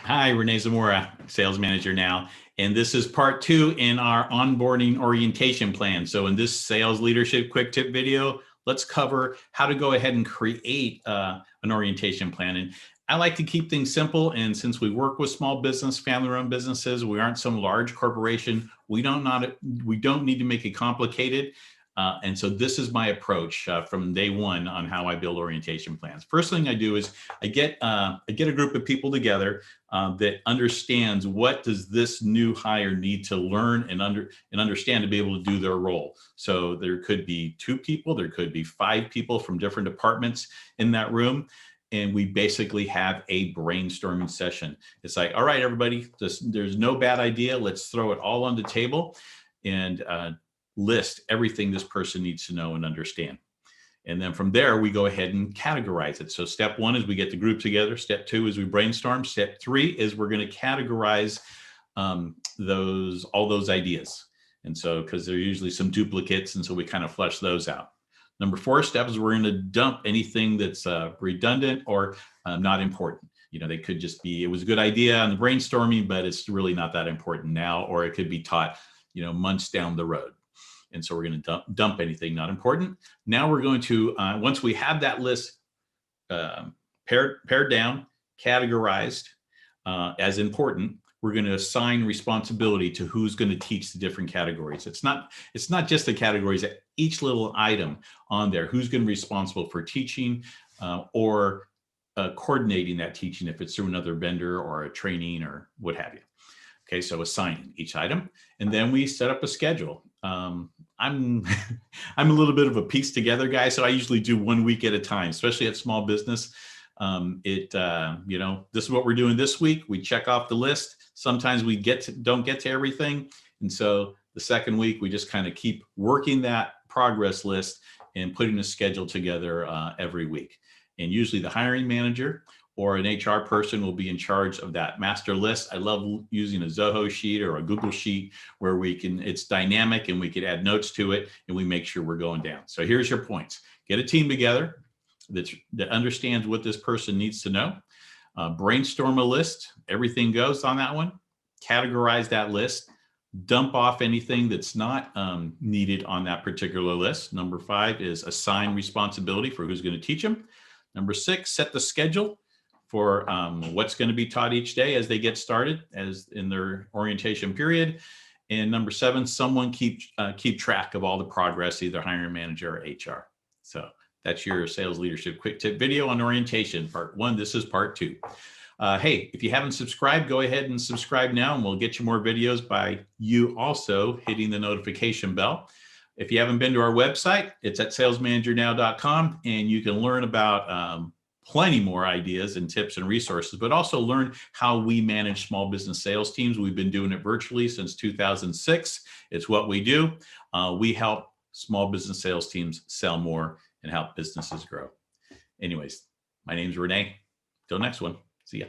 Hi, Renee Zamora, sales manager now. And this is part 2 in our onboarding orientation plan. So in this sales leadership quick tip video, let's cover how to go ahead and create an orientation plan. And I like to keep things simple. And since we work with small business, family-run businesses, we aren't some large corporation. We don't need to make it complicated. And so this is my approach from day one on how I build orientation plans. First thing I do is I get a group of people together that understands what does this new hire need to learn and understand to be able to do their role. So there could be 2 people, there could be 5 people from different departments in that room. And we basically have a brainstorming session. It's like, all right, everybody, there's no bad idea. Let's throw it all on the table and list everything this person needs to know and understand. And then from there, we go ahead and categorize it. So step 1 is we get the group together. Step 2 is we brainstorm. Step 3 is we're going to categorize all those ideas. And so, because there are usually some duplicates, and so we kind of flesh those out. Number 4 step is we're going to dump anything that's redundant or not important. You know, they could just be, it was a good idea on the brainstorming, but it's really not that important now, or it could be taught, months down the road. And so we're going to dump anything not important. Now we're going to, once we have that list pared down, categorized as important, we're going to assign responsibility to who's going to teach the different categories. It's not just the categories, each little item on there, who's going to be responsible for teaching or coordinating that teaching if it's through another vendor or a training or what have you. Okay, so assigning each item, and then we set up a schedule. I'm a little bit of a piece together guy, so I usually do 1 week at a time, especially at small business. This is what we're doing this week. We check off the list. Sometimes we don't get to everything, and so the second week we just kind of keep working that progress list and putting a schedule together every week. And usually the hiring manager or an HR person will be in charge of that master list. I love using a Zoho sheet or a Google sheet where it's dynamic and we can add notes to it and we make sure we're going down. So here's your points. Get a team together that understands what this person needs to know. Brainstorm a list. Everything goes on that one. Categorize that list. Dump off anything that's not needed on that particular list. Number 5 is assign responsibility for who's going to teach them. Number 6, set the schedule for what's going to be taught each day as they get started, as in their orientation period. And number 7, someone keep track of all the progress, either hiring manager or HR. So that's your sales leadership quick tip video on orientation, part 1. This is part 2. Hey, if you haven't subscribed, go ahead and subscribe now, and we'll get you more videos by you also hitting the notification bell. If you haven't been to our website, it's at salesmanagernow.com, and you can learn about plenty more ideas and tips and resources, but also learn how we manage small business sales teams. We've been doing it virtually since 2006. It's what we do. We help small business sales teams sell more and help businesses grow. Anyways, my name's Renee. Till next one. See ya.